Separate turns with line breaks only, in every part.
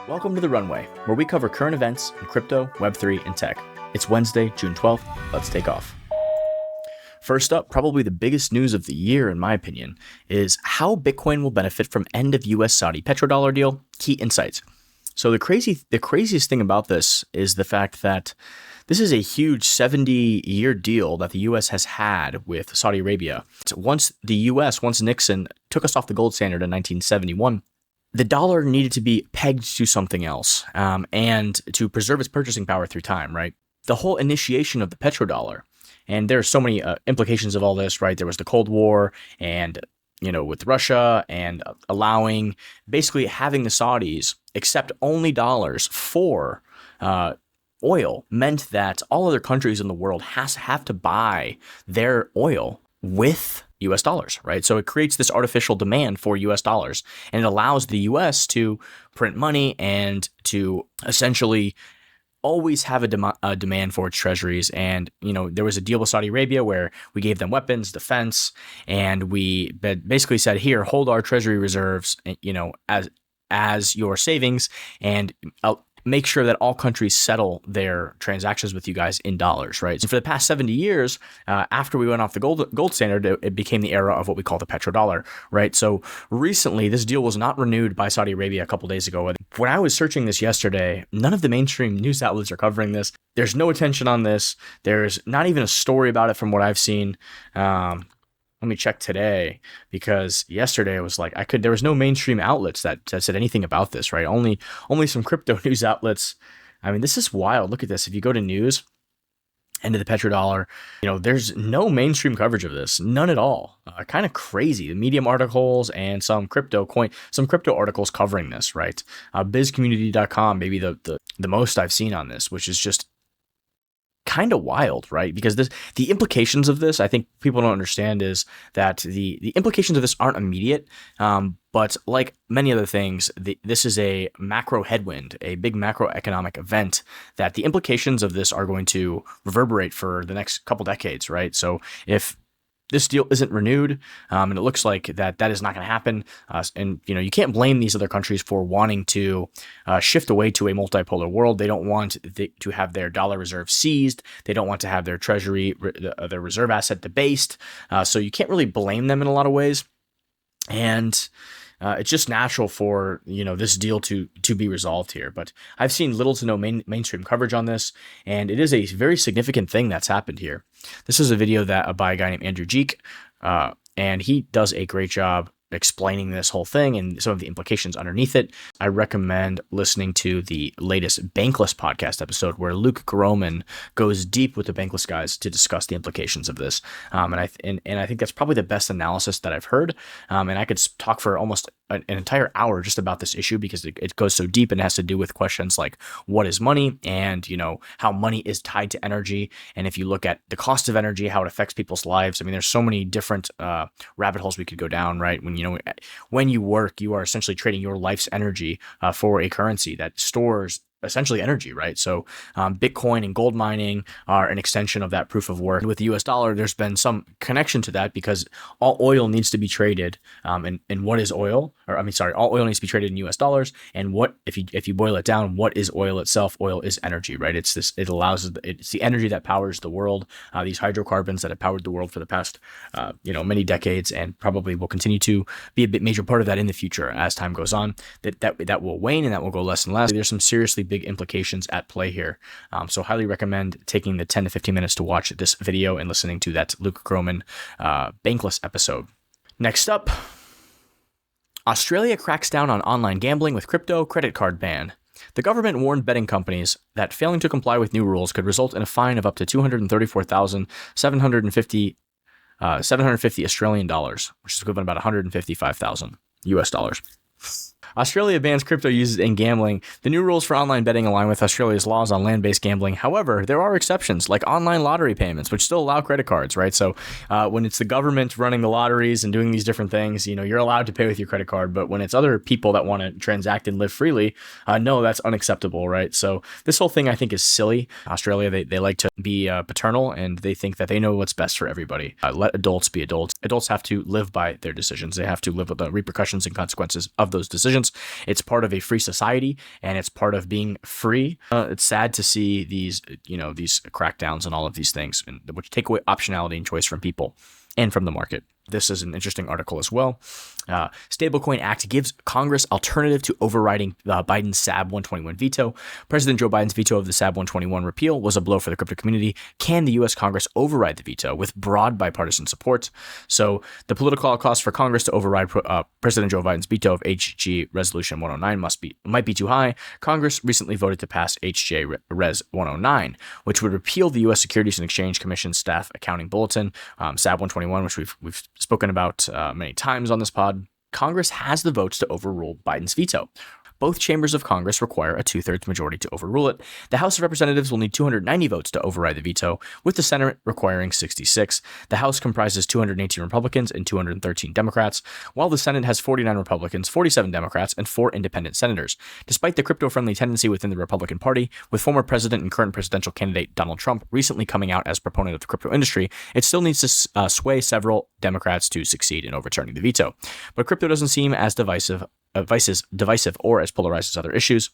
Welcome to the Runway, where we cover current events in crypto, Web3, and tech. It's Wednesday, June 12th. Let's take off. First up, probably the biggest news of the year, in my opinion, is how Bitcoin will benefit from end of US-Saudi Petro Dollar Deal. Key insights. So the craziest thing about this is the fact that this is a huge 70-year deal that the U.S. has had with Saudi Arabia. Once Nixon took us off the gold standard in 1971, the dollar needed to be pegged to something else and to preserve its purchasing power through time, right? The whole initiation of the petrodollar, and there are so many implications of all this, right? There was the Cold War and, with Russia and basically having the Saudis accept only dollars for oil meant that all other countries in the world have to buy their oil with US dollars, right? So it creates this artificial demand for US dollars, and it allows the US to print money and to essentially always have a demand for its treasuries. And, there was a deal with Saudi Arabia where we gave them weapons, defense, and we basically said, here, hold our treasury reserves, as your savings, and make sure that all countries settle their transactions with you guys in dollars, right? So for the past 70 years, after we went off the gold standard, it became the era of what we call the petrodollar, right? So recently, this deal was not renewed by Saudi Arabia a couple days ago. When I was searching this yesterday, none of the mainstream news outlets are covering this. There's no attention on this. There's not even a story about it from what I've seen. Let me check today, because yesterday it was like there was no mainstream outlets that said anything about this, right? Only some crypto news outlets. I mean, this is wild. Look at this. If you go to news, end of the petrodollar, there's no mainstream coverage of this, none at all. Kind of crazy. The Medium articles and some crypto articles covering this, right? Bizcommunity.com, maybe the most I've seen on this, which is just kind of wild, right? Because the implications of this, I think people don't understand, is that the implications of this aren't immediate, but like many other things, this is a macro headwind, a big macroeconomic event that the implications of this are going to reverberate for the next couple decades, right? So if this deal isn't renewed, and it looks like that is not going to happen. And you can't blame these other countries for wanting to shift away to a multipolar world. They don't want to have their dollar reserve seized. They don't want to have their treasury, their reserve asset debased. So you can't really blame them in a lot of ways. And it's just natural for this deal to be resolved here. But I've seen little to no mainstream coverage on this, and it is a very significant thing that's happened here. This is a video by a guy named Andrew Geek, and he does a great job explaining this whole thing and some of the implications underneath it. I recommend listening to the latest Bankless podcast episode, where Luke Groman goes deep with the Bankless guys to discuss the implications of this. And I think that's probably the best analysis that I've heard. And I could talk for almost an entire hour just about this issue, because it goes so deep and has to do with questions like what is money, and how money is tied to energy. And if you look at the cost of energy, how it affects people's lives. I mean, there's so many different rabbit holes we could go down, right? When you work, you are essentially trading your life's energy for a currency that stores essentially energy, right? So Bitcoin and gold mining are an extension of that proof of work. With the US dollar, there's been some connection to that, because all oil needs to be traded. And what is oil? All oil needs to be traded in US dollars. And what, if you boil it down, what is oil itself? Oil is energy, right? It's the energy that powers the world. These hydrocarbons that have powered the world for the past, many decades, and probably will continue to be a major part of that in the future as time goes on. That will wane, and that will go less and less. There's some seriously big implications at play here. So highly recommend taking the 10 to 15 minutes to watch this video and listening to that Luke Groman Bankless episode. Next up, Australia cracks down on online gambling with crypto credit card ban. The government warned betting companies that failing to comply with new rules could result in a fine of up to 234,750 Australian dollars, which is equivalent to about 155,000 US dollars. Australia bans crypto uses in gambling. The new rules for online betting align with Australia's laws on land-based gambling. However, there are exceptions, like online lottery payments, which still allow credit cards, right? So when it's the government running the lotteries and doing these different things, you're allowed to pay with your credit card. But when it's other people that want to transact and live freely, no, that's unacceptable, right? So this whole thing, I think, is silly. Australia, they like to be paternal, and they think that they know what's best for everybody. Let adults be adults. Adults have to live by their decisions. They have to live with the repercussions and consequences of those decisions. intelligence. It's part of a free society, and it's part of being free. It's sad to see these crackdowns and all of these things, which take away optionality and choice from people and from the market. This is an interesting article as well. Stablecoin Act gives Congress alternative to overriding Biden's SAB 121 veto. President Joe Biden's veto of the SAB 121 repeal was a blow for the crypto community. Can the U.S. Congress override the veto with broad bipartisan support? So the political cost for Congress to override President Joe Biden's veto of HG Resolution 109 might be too high. Congress recently voted to pass HJ Res 109, which would repeal the U.S. Securities and Exchange Commission Staff Accounting Bulletin, SAB 121, which we've spoken about many times on this pod. Congress has the votes to overrule Biden's veto. Both chambers of Congress require a 2/3 majority to overrule it. The House of Representatives will need 290 votes to override the veto, with the Senate requiring 66. The House comprises 218 Republicans and 213 Democrats, while the Senate has 49 Republicans, 47 Democrats, and 4 independent senators. Despite the crypto-friendly tendency within the Republican Party, with former president and current presidential candidate Donald Trump recently coming out as proponent of the crypto industry, it still needs to sway several Democrats to succeed in overturning the veto. But crypto doesn't seem as divisive or as polarized as other issues.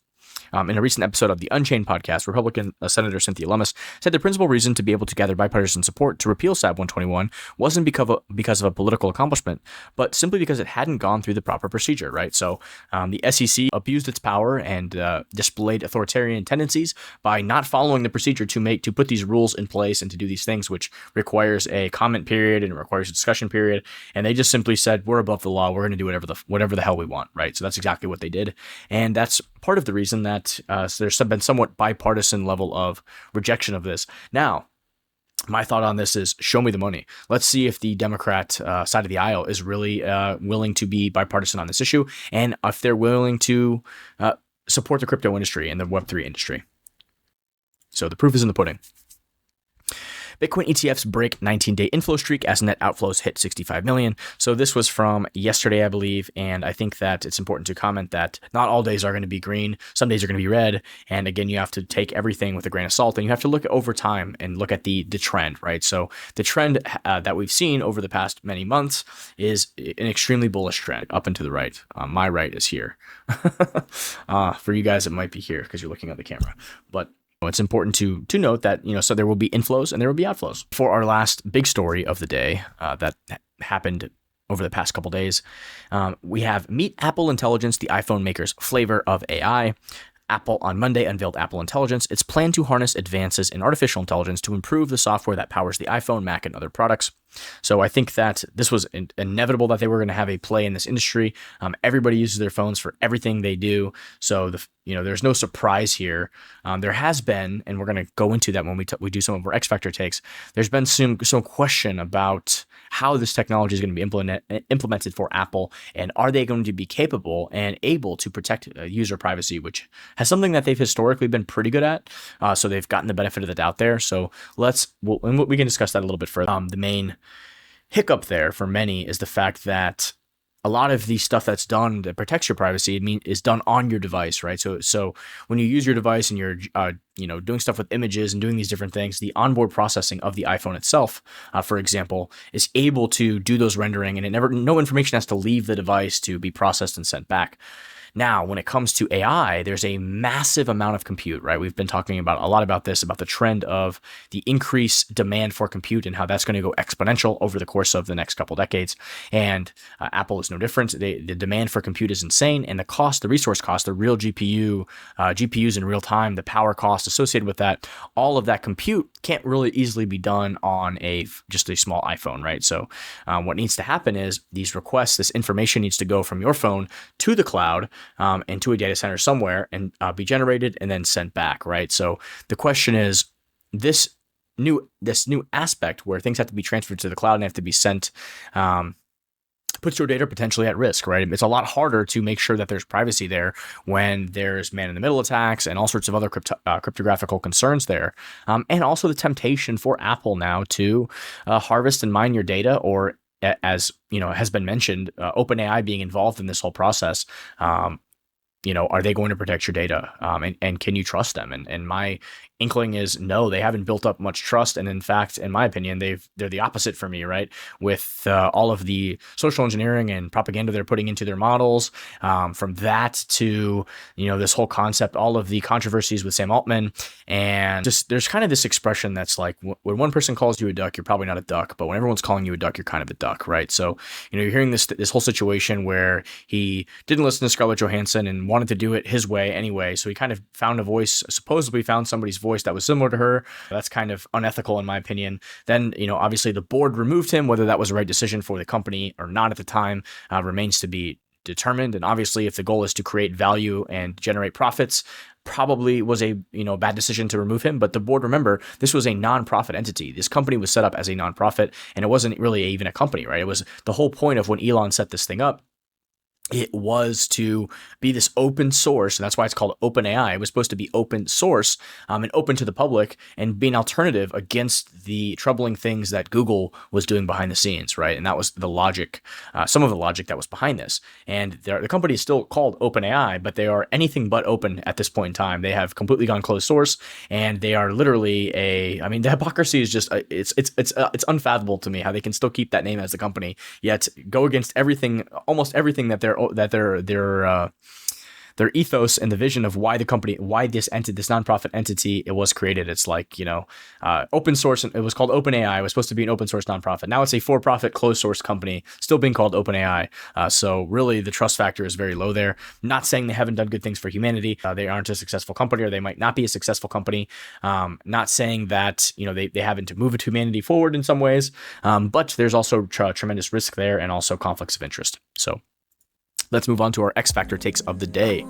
In a recent episode of the Unchained podcast, Republican Senator Cynthia Lummis said the principal reason to be able to gather bipartisan support to repeal SAB 121 wasn't because of a political accomplishment, but simply because it hadn't gone through the proper procedure, right? So the SEC abused its power and displayed authoritarian tendencies by not following the procedure to put these rules in place and to do these things, which requires a comment period and it requires a discussion period. And they just simply said, we're above the law. We're going to do whatever the hell we want, right? So that's exactly what they did. And that's part of the reason that there's been somewhat bipartisan level of rejection of this. Now, my thought on this is show me the money. Let's see if the Democrat side of the aisle is really willing to be bipartisan on this issue, and if they're willing to support the crypto industry and the Web3 industry. So the proof is in the pudding. Bitcoin ETFs break 19-day inflow streak as net outflows hit 65 million. So this was from yesterday, I believe, and I think that it's important to comment that not all days are going to be green. Some days are going to be red, and again, you have to take everything with a grain of salt, and you have to look at over time and look at the trend, right? So the trend that we've seen over the past many months is an extremely bullish trend up and to the right. My right is here. For you guys, it might be here because you're looking at the camera, but it's important to note that, so there will be inflows and there will be outflows. For our last big story of the day that happened over the past couple days, we have Meet Apple Intelligence, the iPhone maker's flavor of AI. Apple on Monday unveiled Apple Intelligence. It's planned to harness advances in artificial intelligence to improve the software that powers the iPhone, Mac, and other products. So I think that this was inevitable that they were going to have a play in this industry. Everybody uses their phones for everything they do. So there's no surprise here. There has been, and we're going to go into that when we do some of our X Factor takes. There's been some question about how this technology is going to be implemented for Apple, and are they going to be capable and able to protect user privacy, which has something that they've historically been pretty good at. So they've gotten the benefit of the doubt there. So we can discuss that a little bit further. The main hiccup there for many is the fact that a lot of the stuff that's done that protects your privacy is done on your device, right? So when you use your device and you're doing stuff with images and doing these different things, the onboard processing of the iPhone itself, for example, is able to do those rendering, and no information has to leave the device to be processed and sent back. Now, when it comes to AI, there's a massive amount of compute, right? We've been talking about a lot about this, about the trend of the increased demand for compute and how that's going to go exponential over the course of the next couple decades. And Apple is no different. The demand for compute is insane, and the resource cost, the real GPUs in real time, the power cost associated with that, all of that compute can't really easily be done on just a small iPhone, right? So what needs to happen is these requests, this information needs to go from your phone to the cloud, into a data center somewhere and be generated and then sent back, right? So the question is, this new aspect where things have to be transferred to the cloud and have to be sent, puts your data potentially at risk, right? It's a lot harder to make sure that there's privacy there when there's man-in-the-middle attacks and all sorts of other cryptographical concerns there. And also the temptation for Apple now to harvest and mine your data, or as has been mentioned, OpenAI being involved in this whole process. Are they going to protect your data? And can you trust them? And my inkling is no, they haven't built up much trust, and in fact, in my opinion, they're the opposite for me, right? With all of the social engineering and propaganda they're putting into their models, from that to this whole concept, all of the controversies with Sam Altman, and just there's kind of this expression that's like, when one person calls you a duck, you're probably not a duck, but when everyone's calling you a duck, you're kind of a duck, right? So you're hearing this whole situation where he didn't listen to Scarlett Johansson and wanted to do it his way anyway, so he kind of found a voice, supposedly found somebody's voice that was similar to her. That's kind of unethical in my opinion. Then, obviously the board removed him. Whether that was the right decision for the company or not at the time remains to be determined. And obviously, if the goal is to create value and generate profits, probably was a bad decision to remove him. But the board, remember, this was a nonprofit entity. This company was set up as a nonprofit, and it wasn't really even a company, right? It was the whole point of when Elon set this thing up. It was to be this open source, and that's why it's called OpenAI. It was supposed to be open source and open to the public and be an alternative against the troubling things that Google was doing behind the scenes, right? And that was the logic, some of the logic that was behind this. And the company is still called OpenAI, but they are anything but open at this point in time. They have completely gone closed source, and they are literally the hypocrisy is just it's unfathomable to me how they can still keep that name as the company, yet go against everything, almost everything that their ethos and the vision of why this nonprofit entity, it was created. It's like, open source. It was called OpenAI. It was supposed to be an open source nonprofit. Now it's a for-profit closed source company, still being called OpenAI. So really the trust factor is very low there. Not saying they haven't done good things for humanity. They aren't a successful company, or they might not be a successful company. Not saying that, they haven't moved humanity forward in some ways. But there's also tremendous risk there, and also conflicts of interest. So let's move on to our X Factor takes of the day.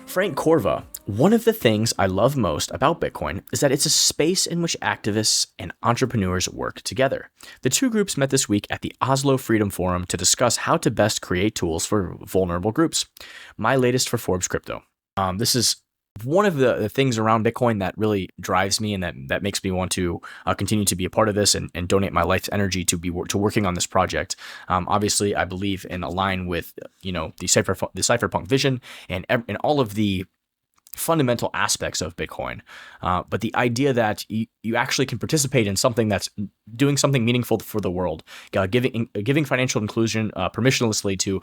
Frank Corva. One of the things I love most about Bitcoin is that it's a space in which activists and entrepreneurs work together. The two groups met this week at the Oslo Freedom Forum to discuss how to best create tools for vulnerable groups. My latest for Forbes Crypto. This is one of the things around Bitcoin that really drives me, and that makes me want to continue to be a part of this and donate my life's energy to working on this project. Obviously, I believe and align with the Cypherpunk'd vision and all of the fundamental aspects of Bitcoin. But the idea that you actually can participate in something that's doing something meaningful for the world, giving financial inclusion permissionlessly to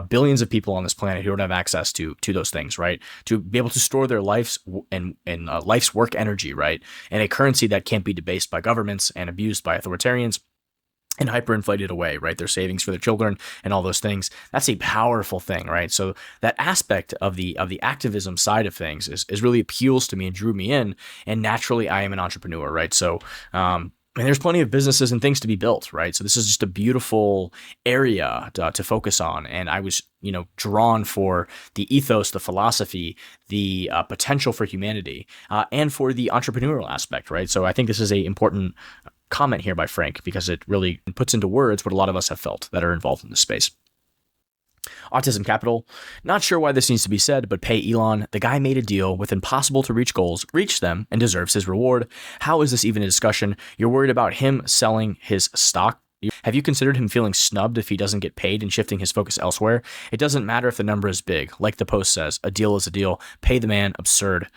billions of people on this planet who don't have access to those things, right? To be able to store their lives and life's work energy, right? And a currency that can't be debased by governments and abused by authoritarians and hyperinflated away, right? Their savings for their children and all those things. That's a powerful thing, right? So that aspect of the activism side of things is really appeals to me and drew me in. And naturally, I am an entrepreneur, right? So, and there's plenty of businesses and things to be built, right? So this is just a beautiful area to focus on. And I was, drawn for the ethos, the philosophy, the potential for humanity, and for the entrepreneurial aspect, right? So I think this is a important comment here by Frank, because it really puts into words what a lot of us have felt that are involved in this space. Autism Capital. Not sure why this needs to be said, but pay Elon. The guy made a deal with impossible to reach goals, reached them, and deserves his reward. How is this even a discussion? You're worried about him selling his stock? Have you considered him feeling snubbed if he doesn't get paid and shifting his focus elsewhere? It doesn't matter if the number is big. Like the post says, a deal is a deal. Pay the man. Absurd.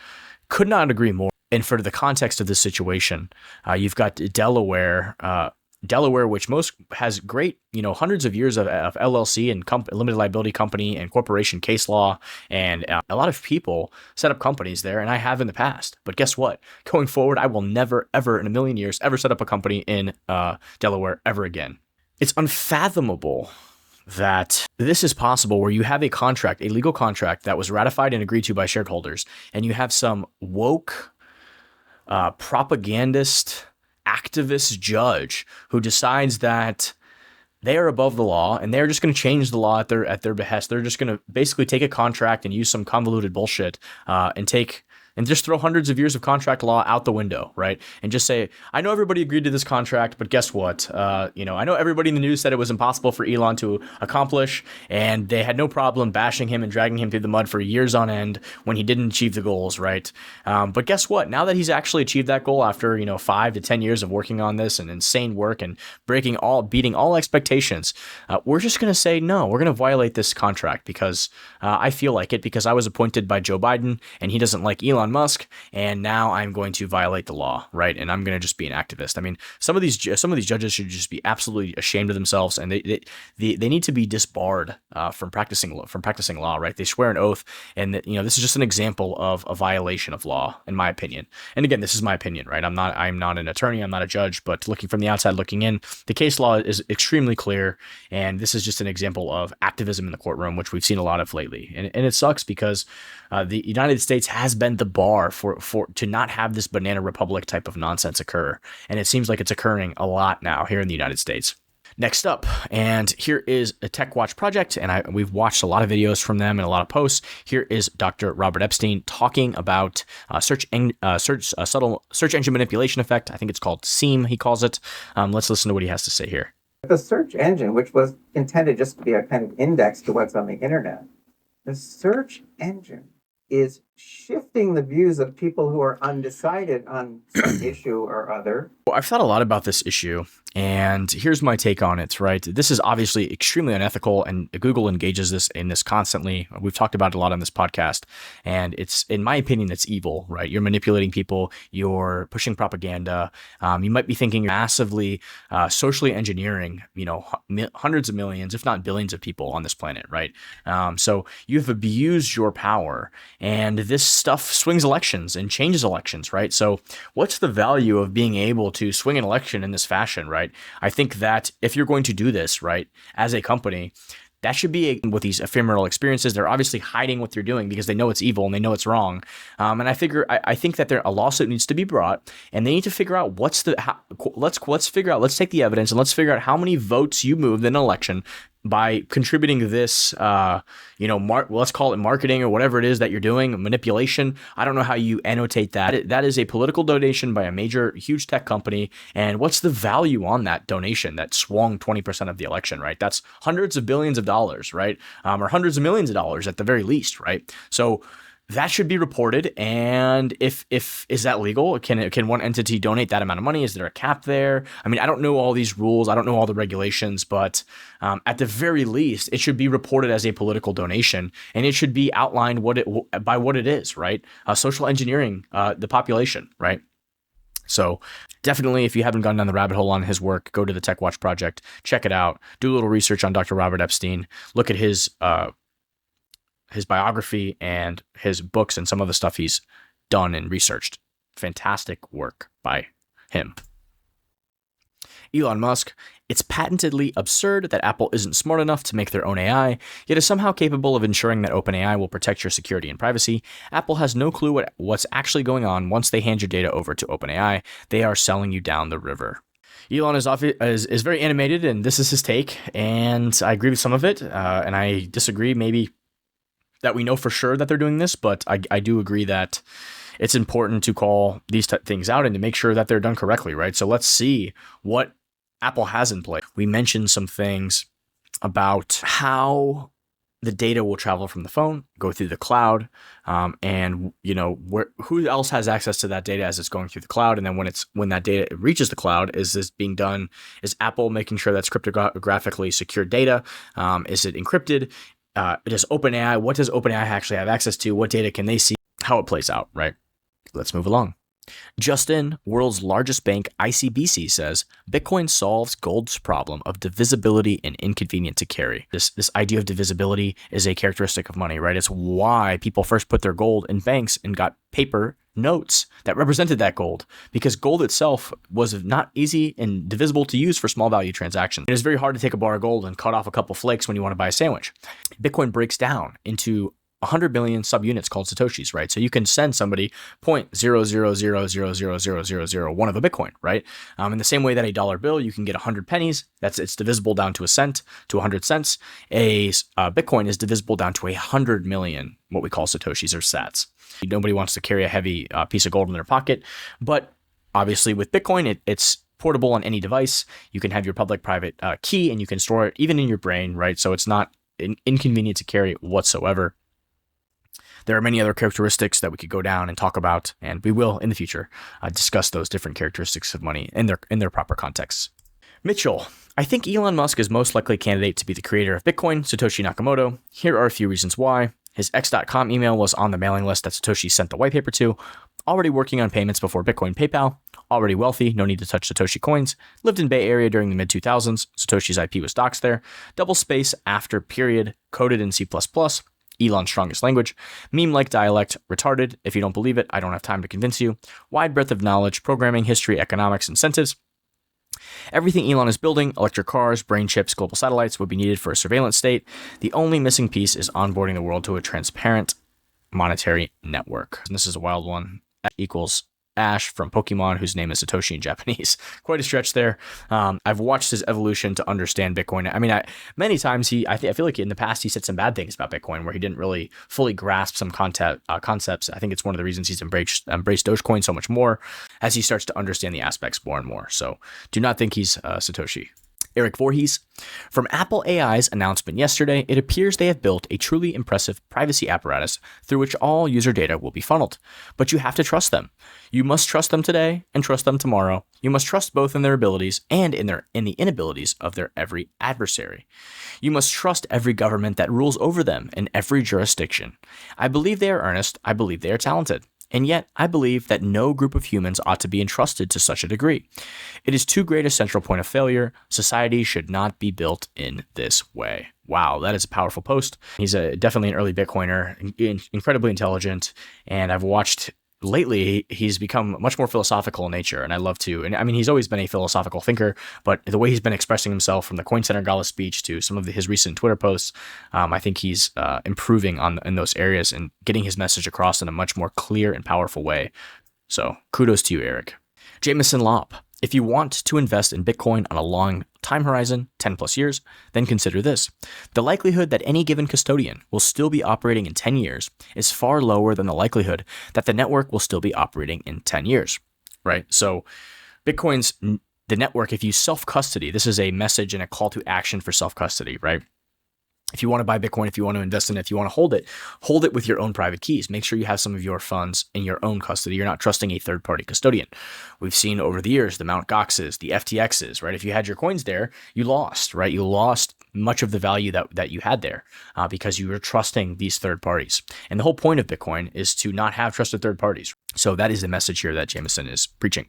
Could not agree more. And for the context of this situation, you've got Delaware, which has great, hundreds of years of LLC and limited liability company and corporation case law, and a lot of people set up companies there, and I have in the past. But guess what? Going forward, I will never, ever in a million years ever set up a company in Delaware ever again. It's unfathomable that this is possible, where you have a legal contract that was ratified and agreed to by shareholders, and you have some woke propagandist activist judge who decides that they are above the law and they're just going to change the law at their behest. They're just going to basically take a contract and use some convoluted bullshit and take and just throw hundreds of years of contract law out the window, right? And just say, I know everybody agreed to this contract, but guess what? I know everybody in the news said it was impossible for Elon to accomplish, and they had no problem bashing him and dragging him through the mud for years on end when he didn't achieve the goals, right? But guess what? Now that he's actually achieved that goal after, 5 to 10 years of working on this and insane work and beating all expectations, we're just going to say, no, we're going to violate this contract because I feel like it, because I was appointed by Joe Biden and he doesn't like Elon Musk, and now I'm going to violate the law, right? And I'm going to just be an activist. I mean, some of these judges should just be absolutely ashamed of themselves, and they need to be disbarred from practicing law, right? They swear an oath, and this is just an example of a violation of law, in my opinion. And again, this is my opinion, right? I'm not an attorney, I'm not a judge, but looking from the outside looking in, the case law is extremely clear, and this is just an example of activism in the courtroom, which we've seen a lot of lately, and it sucks because the United States has been the bar for to not have this banana republic type of nonsense occur. And it seems like it's occurring a lot now here in the United States. Next up, and here is a Tech Watch project, and we've watched a lot of videos from them and a lot of posts. Here is Dr. Robert Epstein talking about search engine manipulation effect. I think it's called SEAM, he calls it. Let's listen to what he has to say here.
The search engine, which was intended just to be a kind of index to what's on the internet, the search engine is shifting the views of people who are undecided on some issue or other.
Well, I've thought a lot about this issue, and here's my take on it, right? This is obviously extremely unethical, and Google engages in this constantly. We've talked about it a lot on this podcast, and it's, in my opinion, it's evil, right? You're manipulating people, you're pushing propaganda. You might be thinking you're massively socially engineering, hundreds of millions, if not billions of people on this planet, right? So you've abused your power, and this stuff swings elections and changes elections, right? So what's the value of being able to swing an election in this fashion, right? I think that if you're going to do this, right, as a company, that should be with these ephemeral experiences. They're obviously hiding what they're doing because they know it's evil and they know it's wrong. And I think that a lawsuit needs to be brought, and they need to figure out let's take the evidence and let's figure out how many votes you moved in an election by contributing this, let's call it marketing or whatever it is that you're doing, manipulation. I don't know how you annotate that. That is a political donation by a huge tech company. And what's the value on that donation that swung 20% of the election, right? That's hundreds of billions of dollars, right? Or hundreds of millions of dollars at the very least, right? So that should be reported. And if is that legal? Can one entity donate that amount of money? Is there a cap there? I mean, I don't know all these rules. I don't know all the regulations, but at the very least, it should be reported as a political donation, and it should be outlined by what it is, right? Social engineering the population, right? So definitely, if you haven't gone down the rabbit hole on his work, go to the Tech Watch project, check it out, do a little research on Dr. Robert Epstein, look at his biography and his books and some of the stuff he's done and researched. Fantastic work by him. Elon Musk. It's patently absurd that Apple isn't smart enough to make their own AI, yet is somehow capable of ensuring that OpenAI will protect your security and privacy. Apple has no clue what's actually going on once they hand your data over to OpenAI. They are selling you down the river. Elon is very animated, and this is his take, and I agree with some of it, and I disagree maybe that we know for sure that they're doing this, but I do agree that it's important to call these things out and to make sure that they're done correctly, right? So let's see what Apple has in play. We mentioned some things about how the data will travel from the phone, go through the cloud, and who else has access to that data as it's going through the cloud, and then when that data reaches the cloud, is this being done? Is Apple making sure that's cryptographically secure data? Is it encrypted? Does OpenAI? What does OpenAI actually have access to? What data can they see? How it plays out, right? Let's move along. Justin, world's largest bank, ICBC, says Bitcoin solves gold's problem of divisibility and inconvenient to carry. This idea of divisibility is a characteristic of money, right? It's why people first put their gold in banks and got paper notes that represented that gold, because gold itself was not easy and divisible to use for small value transactions. It is very hard to take a bar of gold and cut off a couple flakes when you want to buy a sandwich. Bitcoin breaks down into 100 million subunits called Satoshis, right? So you can send somebody 0.000000001 of a Bitcoin, right? In the same way that a dollar bill, you can get 100 pennies. It's divisible down to a cent, to 100 cents. A Bitcoin is divisible down to 100 million, what we call Satoshis or sats. Nobody wants to carry a heavy piece of gold in their pocket, but obviously with Bitcoin, it's portable on any device. You can have your public-private key, and you can store it even in your brain, right? So it's not inconvenient to carry whatsoever. There are many other characteristics that we could go down and talk about, and we will in the future discuss those different characteristics of money in their proper contexts. Mitchell, I think Elon Musk is most likely candidate to be the creator of Bitcoin, Satoshi Nakamoto. Here are a few reasons why. His X.com email was on the mailing list that Satoshi sent the white paper to. Already working on payments before Bitcoin PayPal. Already wealthy, no need to touch Satoshi coins. Lived in Bay Area during the mid-2000s. Satoshi's IP was doxed there. Double space after period, coded in C++. Elon's strongest language. Meme-like dialect, retarded. If you don't believe it, I don't have time to convince you. Wide breadth of knowledge, programming, history, economics, incentives. Everything Elon is building, electric cars, brain chips, global satellites, would be needed for a surveillance state. The only missing piece is onboarding the world to a transparent monetary network. And this is a wild one. Equals Ash from Pokemon, whose name is Satoshi in Japanese. Quite a stretch there. I've watched his evolution to understand Bitcoin. I mean, many times I feel like in the past he said some bad things about Bitcoin where he didn't really fully grasp some concepts. I think it's one of the reasons he's embraced Dogecoin so much more as he starts to understand the aspects more and more. So do not think he's Satoshi. Eric Voorhees. From Apple AI's announcement yesterday, it appears they have built a truly impressive privacy apparatus through which all user data will be funneled. But you have to trust them. You must trust them today and trust them tomorrow. You must trust both in their abilities and in the inabilities of their every adversary. You must trust every government that rules over them in every jurisdiction. I believe they are earnest. I believe they are talented. And yet, I believe that no group of humans ought to be entrusted to such a degree. It is too great a central point of failure. Society should not be built in this way. Wow, that is a powerful post. He's definitely an early Bitcoiner, incredibly intelligent, and I've watched lately he's become much more philosophical in nature, and I love to. And I mean, he's always been a philosophical thinker, but the way he's been expressing himself, from the Coin Center Gala speech to some of his recent Twitter posts, I think he's improving in those areas and getting his message across in a much more clear and powerful way. So kudos to you, Eric. Jameson Lopp. If you want to invest in Bitcoin on a long time horizon, 10 plus years, then consider this. The likelihood that any given custodian will still be operating in 10 years is far lower than the likelihood that the network will still be operating in 10 years, right? So the network, if you self-custody, this is a message and a call to action for self-custody, right? If you want to buy Bitcoin, if you want to invest in it, if you want to hold it with your own private keys. Make sure you have some of your funds in your own custody. You're not trusting a third-party custodian. We've seen over the years the Mt. Goxes, the FTXs, right? If you had your coins there, you lost, right? You lost much of the value that you had there because you were trusting these third parties. And the whole point of Bitcoin is to not have trusted third parties. So that is the message here that Jameson is preaching.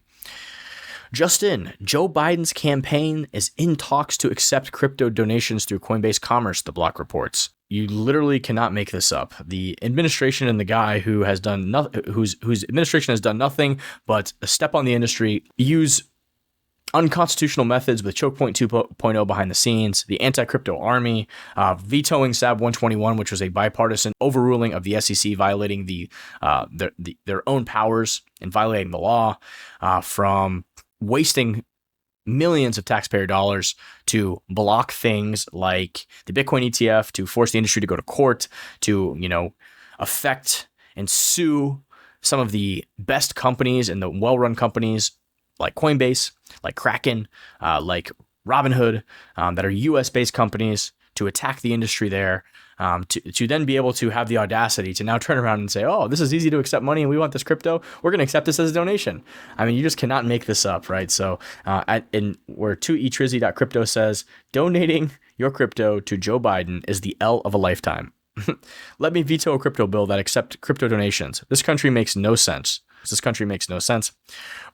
Justin, Joe Biden's campaign is in talks to accept crypto donations through Coinbase Commerce, the block reports. You literally cannot make this up. The administration and the guy who has done whose administration has done nothing but step on the industry, use unconstitutional methods with Choke Point 2.0 behind the scenes, the anti-crypto army, vetoing SAB 121, which was a bipartisan overruling of the SEC, violating their own powers and violating the law, from wasting millions of taxpayer dollars to block things like the Bitcoin ETF, to force the industry to go to court, to, affect and sue some of the best companies and the well-run companies like Coinbase, like Kraken, like Robinhood, that are US-based companies, to attack the industry there, to then be able to have the audacity to now turn around and say, oh, this is easy to accept money and we want this crypto. We're going to accept this as a donation. I mean, you just cannot make this up, right? So where 2etrizzy.crypto says, donating your crypto to Joe Biden is the L of a lifetime. Let me veto a crypto bill that accepts crypto donations. This country makes no sense.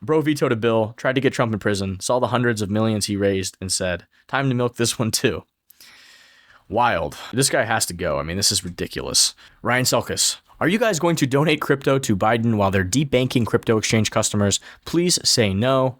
Bro vetoed a bill, tried to get Trump in prison, saw the hundreds of millions he raised, and said, time to milk this one too. Wild. This guy has to go. I mean, this is ridiculous. Ryan Selkis. Are you guys going to donate crypto to Biden while they're debanking crypto exchange customers? Please say no.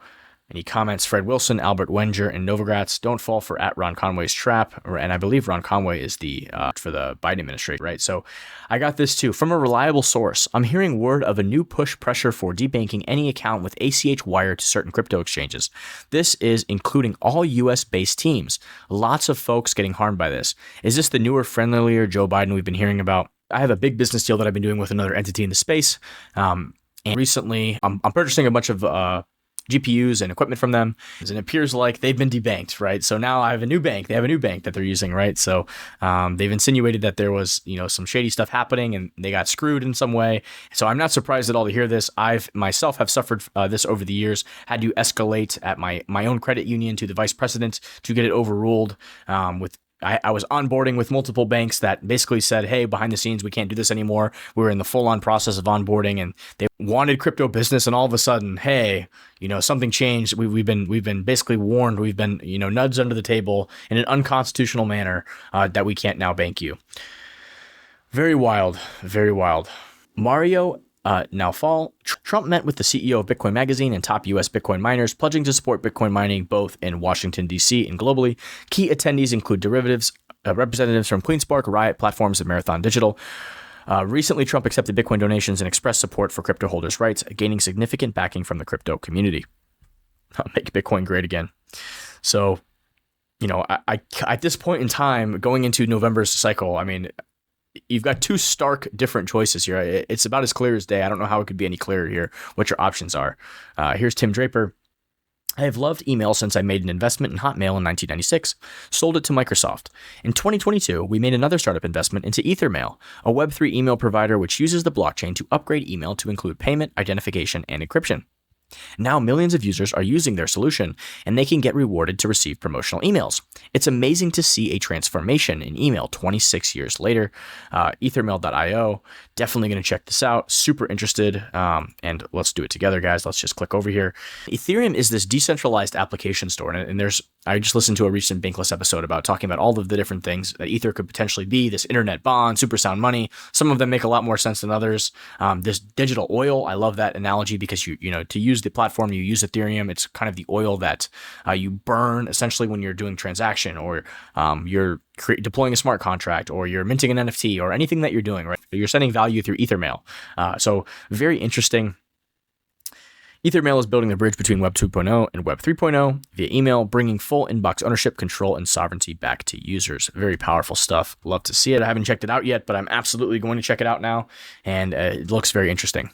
And he comments, Fred Wilson, Albert Wenger, and Novogratz don't fall for @Ron Conway's trap. And I believe Ron Conway is the for the Biden administration, right? So I got this too. From a reliable source, I'm hearing word of a new push pressure for debanking any account with ACH wire to certain crypto exchanges. This is including all US-based teams. Lots of folks getting harmed by this. Is this the newer, friendlier Joe Biden we've been hearing about? I have a big business deal that I've been doing with another entity in the space. And recently, I'm purchasing a bunch of GPUs and equipment from them, and it appears like they've been debanked, right? So now I have a new bank. They have a new bank that they're using, right? So they've insinuated that there was, some shady stuff happening and they got screwed in some way. So I'm not surprised at all to hear this. I've myself have suffered this over the years, had to escalate at my own credit union to the vice president to get it overruled I was onboarding with multiple banks that basically said, hey, behind the scenes, we can't do this anymore. We were in the full-on process of onboarding and they wanted crypto business. And all of a sudden, hey, something changed. We've been basically warned. We've been, nudged under the table in an unconstitutional manner that we can't now bank you. Very wild. Very wild. Mario Naufal, Trump met with the CEO of Bitcoin Magazine and top U.S. Bitcoin miners, pledging to support Bitcoin mining both in Washington, D.C. and globally. Key attendees include derivatives, representatives from CleanSpark, Riot Platforms, and Marathon Digital. Recently, Trump accepted Bitcoin donations and expressed support for crypto holders' rights, gaining significant backing from the crypto community. Make Bitcoin great again. So, I at this point in time, going into November's cycle, you've got two stark different choices here. It's about as clear as day. I don't know how it could be any clearer here, what your options are. Here's Tim Draper. I have loved email since I made an investment in Hotmail in 1996, sold it to Microsoft. In 2022, we made another startup investment into Ethermail, a Web3 email provider which uses the blockchain to upgrade email to include payment, identification, and encryption. Now millions of users are using their solution, and they can get rewarded to receive promotional emails. It's amazing to see a transformation in email 26 years later. Ethermail.io, definitely going to check this out. Super interested, and let's do it together, guys. Let's just click over here. Ethereum is this decentralized application store, and I just listened to a recent Bankless episode about talking about all of the different things that Ether could potentially be, this internet bond, super sound money. Some of them make a lot more sense than others. This digital oil, I love that analogy because to use the platform, you use Ethereum. It's kind of the oil that you burn essentially when you're doing transaction or you're deploying a smart contract or you're minting an NFT or anything that you're doing, right? You're sending value through Ethermail. So very interesting. Ethermail is building the bridge between Web 2.0 and Web 3.0 via email, bringing full inbox ownership, control, and sovereignty back to users. Very powerful stuff. Love to see it. I haven't checked it out yet, but I'm absolutely going to check it out now, and it looks very interesting.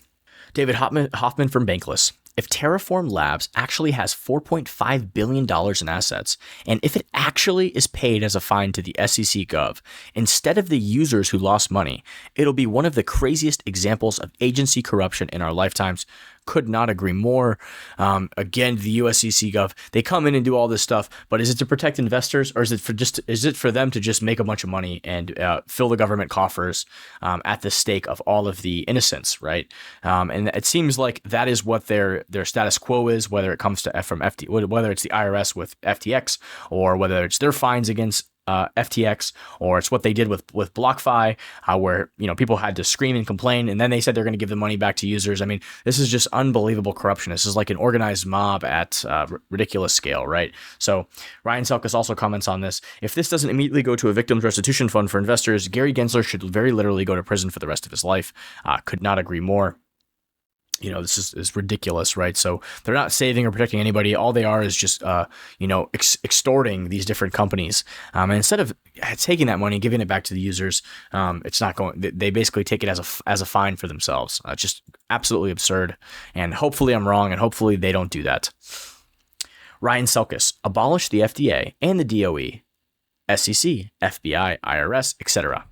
David Hoffman from Bankless. If Terraform Labs actually has $4.5 billion in assets, and if it actually is paid as a fine to the SEC Gov, instead of the users who lost money, it'll be one of the craziest examples of agency corruption in our lifetimes. Could not agree more. Again, the US-SEC Gov, they come in and do all this stuff, but is it to protect investors, or is it for them to just make a bunch of money and fill the government coffers at the stake of all of the innocents, right? And it seems like that is what their status quo is, whether it comes to whether it's the IRS with FTX or whether it's their fines against FTX, or it's what they did with BlockFi, where people had to scream and complain, and then they said they're going to give the money back to users. This is just unbelievable corruption. This is like an organized mob at ridiculous scale, right? So Ryan Selkis also comments on this. If this doesn't immediately go to a victims restitution fund for investors, Gary Gensler should very literally go to prison for the rest of his life. Could not agree more. This is ridiculous, right? So they're not saving or protecting anybody. All they are is just, extorting these different companies. And instead of taking that money, giving it back to the users, it's not going. They basically take it as a fine for themselves. Just absolutely absurd. And hopefully I'm wrong, and hopefully they don't do that. Ryan Selkis, abolish the FDA and the DOE, SEC, FBI, IRS, etc.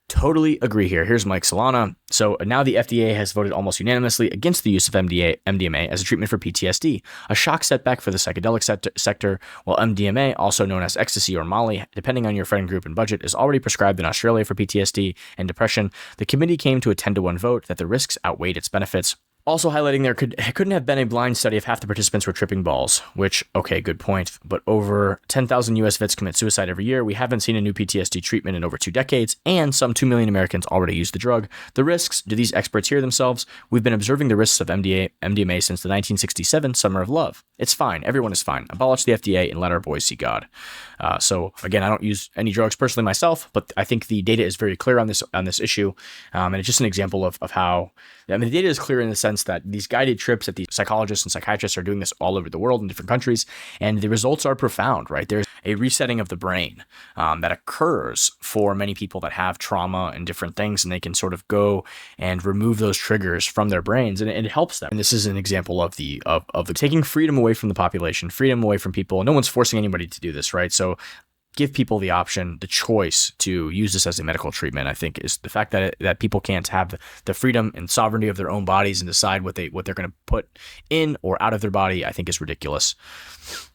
Totally agree here. Here's Mike Solana. So now the FDA has voted almost unanimously against the use of MDMA as a treatment for PTSD, a shock setback for the psychedelic sector, while MDMA, also known as ecstasy or Molly, depending on your friend group and budget, is already prescribed in Australia for PTSD and depression. The committee came to a 10-1 vote that the risks outweighed its benefits. Also highlighting there couldn't have been a blind study if half the participants were tripping balls, which, okay, good point. But over 10,000 US vets commit suicide every year. We haven't seen a new PTSD treatment in over 2 decades, and some 2 million Americans already use the drug. The risks, do these experts hear themselves? We've been observing the risks of MDMA since the 1967 Summer of Love. It's fine. Everyone is fine. Abolish the FDA and let our boys see God. So again, I don't use any drugs personally myself, but I think the data is very clear on this issue. And it's just an example of how, the data is clear in the sense that these guided trips that the psychologists and psychiatrists are doing this all over the world in different countries, and the results are profound, right? There's a resetting of the brain that occurs for many people that have trauma and different things, and they can sort of go and remove those triggers from their brains, and it helps them. And this is an example of the taking freedom away from the population, freedom away from people. No one's forcing anybody to do this, right? So give people the option, the choice to use this as a medical treatment. I think is the fact that people can't have the freedom and sovereignty of their own bodies and decide what they're going to put in or out of their body, I think is ridiculous.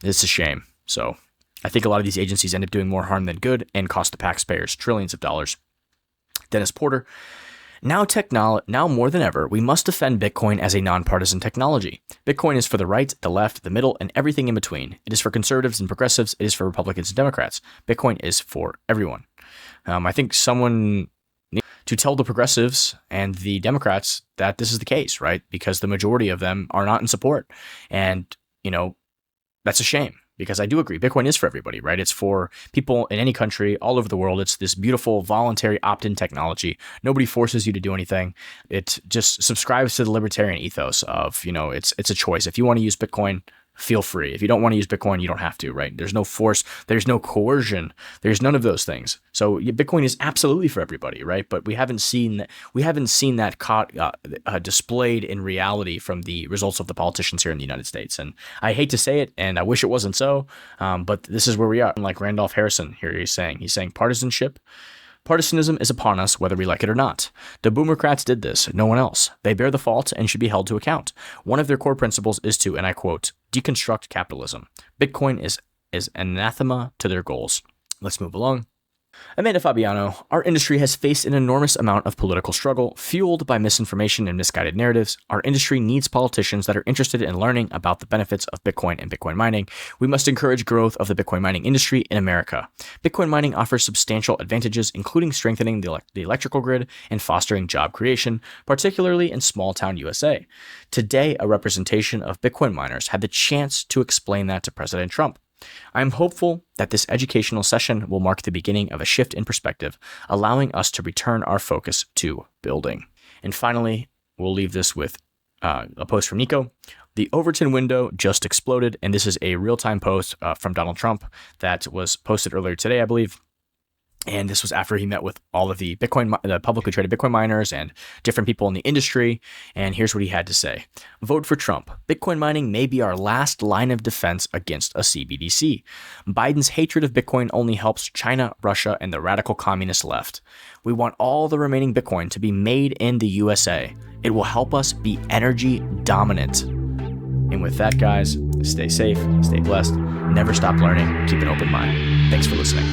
It's a shame. So I think a lot of these agencies end up doing more harm than good and cost the taxpayers trillions of dollars. Dennis Porter. Now more than ever, we must defend Bitcoin as a nonpartisan technology. Bitcoin is for the right, the left, the middle, and everything in between. It is for conservatives and progressives. It is for Republicans and Democrats. Bitcoin is for everyone. I think someone needs to tell the progressives and the Democrats that this is the case, right? Because the majority of them are not in support. And, that's a shame. Because I do agree, Bitcoin is for everybody, right? It's for people in any country, all over the world. It's this beautiful voluntary opt-in technology. Nobody forces you to do anything. It just subscribes to the libertarian ethos of, it's a choice. If you want to use Bitcoin, feel free. If you don't want to use Bitcoin, you don't have to, right? There's no force. There's no coercion. There's none of those things. So Bitcoin is absolutely for everybody, right? But we haven't seen that displayed in reality from the results of the politicians here in the United States. And I hate to say it, and I wish it wasn't so, but this is where we are. Like Randolph Harrison here, he's saying partisanism is upon us whether we like it or not. The Boomercrats did this, no one else. They bear the fault and should be held to account. One of their core principles is to, and I quote, deconstruct capitalism. Bitcoin is anathema to their goals. Let's move along. Amanda Fabiano, our industry has faced an enormous amount of political struggle, fueled by misinformation and misguided narratives. Our industry needs politicians that are interested in learning about the benefits of Bitcoin and Bitcoin mining. We must encourage growth of the Bitcoin mining industry in America. Bitcoin mining offers substantial advantages, including strengthening the electrical grid and fostering job creation, particularly in small-town USA. Today, a representation of Bitcoin miners had the chance to explain that to President Trump. I am hopeful that this educational session will mark the beginning of a shift in perspective, allowing us to return our focus to building. And finally, we'll leave this with a post from Nico. The Overton window just exploded, and this is a real-time post from Donald Trump that was posted earlier today, I believe. And this was after he met with all of the publicly traded Bitcoin miners and different people in the industry. And here's what he had to say. Vote for Trump. Bitcoin mining may be our last line of defense against a CBDC. Biden's hatred of Bitcoin only helps China, Russia, and the radical communist left. We want all the remaining Bitcoin to be made in the USA. It will help us be energy dominant. And with that, guys, stay safe, stay blessed, never stop learning, keep an open mind. Thanks for listening.